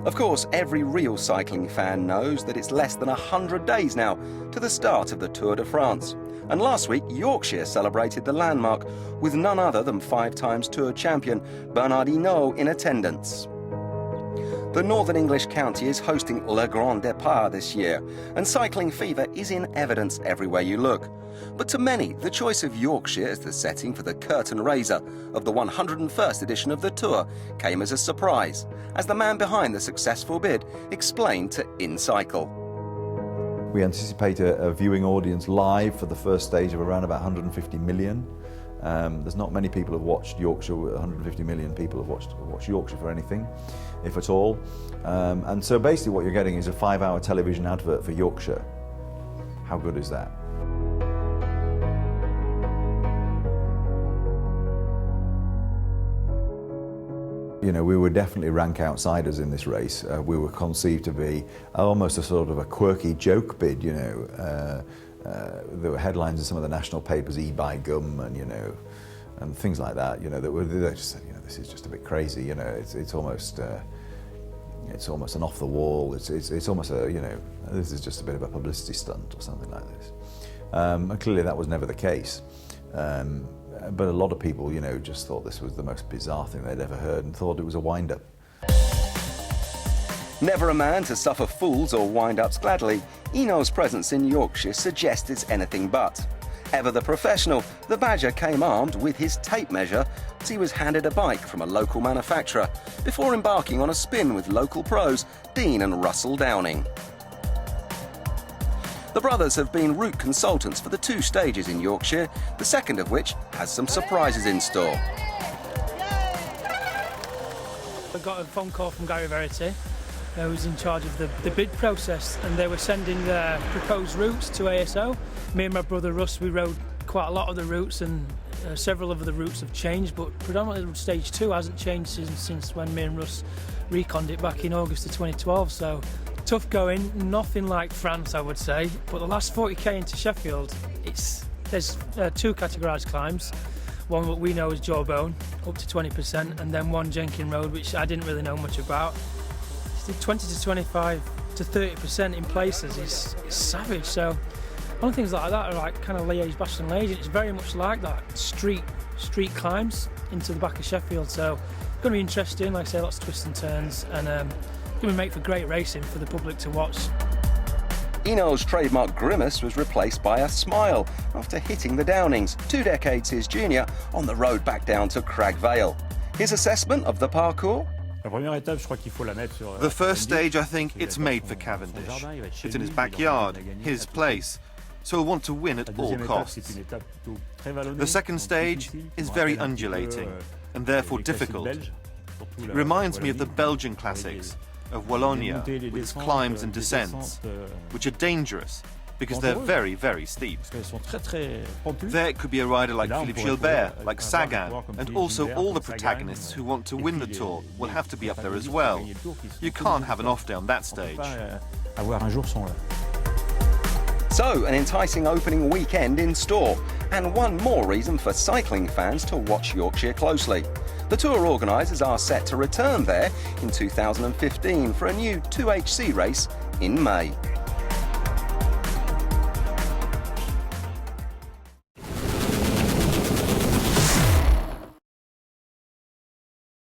Of course, every real cycling fan knows that it's less than 100 days now to the start of the Tour de France. And last week, Yorkshire celebrated the landmark with none other than 5-time Tour champion Bernard Hinault in attendance. The northern English county is hosting Le Grand Départ this year, and cycling fever is in evidence everywhere you look. But to many, the choice of Yorkshire as the setting for the curtain raiser of the 101st edition of the Tour came as a surprise, as the man behind the successful bid explained to inCycle. We anticipate a viewing audience live for the first stage of around about 150 million. There's not many people have watched Yorkshire. 150 million people have watched Yorkshire for anything, if at all. And so basically what you're getting is a 5-hour television advert for Yorkshire. How good is that? You know, we were definitely rank outsiders in this race. We were conceived to be almost a sort of a quirky joke bid, you know. There were headlines in some of the national papers, "E-buy gum," and you know, and things like that. You know, they just said, you know, this is just a bit crazy. You know, it's almost an off the wall. It's almost a, you know, this is just a bit of a publicity stunt or something like this. And clearly that was never the case. But a lot of people, you know, just thought this was the most bizarre thing they'd ever heard and thought it was a wind-up. Never a man to suffer fools or wind-ups gladly, Hinault's presence in Yorkshire suggests it's anything but. Ever the professional, the Badger came armed with his tape measure as he was handed a bike from a local manufacturer before embarking on a spin with local pros Dean and Russell Downing. The brothers have been route consultants for the 2 stages in Yorkshire, the second of which has some surprises in store. I got a phone call from Gary Verity, who's in charge of the bid process, and they were sending their proposed routes to ASO. Me and my brother Russ, we rode quite a lot of the routes, and several of the routes have changed, but predominantly stage 2 hasn't changed since when me and Russ reconned it back in August of 2012. So tough going, nothing like France, I would say. But the last 40k into Sheffield, there's 2 categorised climbs. One that we know is Jawbone, up to 20%, and then one Jenkin Road, which I didn't really know much about. 20 to 25 to 30% in places is savage. So one things like that are like kind of Liège, Bastogne, Liège. It's very much like that, street climbs into the back of Sheffield. So it's going to be interesting, like I say, lots of twists and turns, and going to make for great racing for the public to watch. Hinault's trademark grimace was replaced by a smile after hitting the Downings, 2 decades his junior, on the road back down to Crag Vale. His assessment of the parcours? The first stage, I think, it's made for Cavendish. It's in his backyard, his place, so he'll want to win at all costs. The second stage is very undulating and therefore difficult. It reminds me of the Belgian classics, of Wallonia, with its climbs and descents, which are dangerous because they're very, very steep. There it could be a rider like Philippe Gilbert, like Sagan, and also all the protagonists who want to win the Tour will have to be up there as well. You can't have an off day on that stage. So, an enticing opening weekend in store, and one more reason for cycling fans to watch Yorkshire closely. The Tour organisers are set to return there in 2015 for a new 2HC race in May.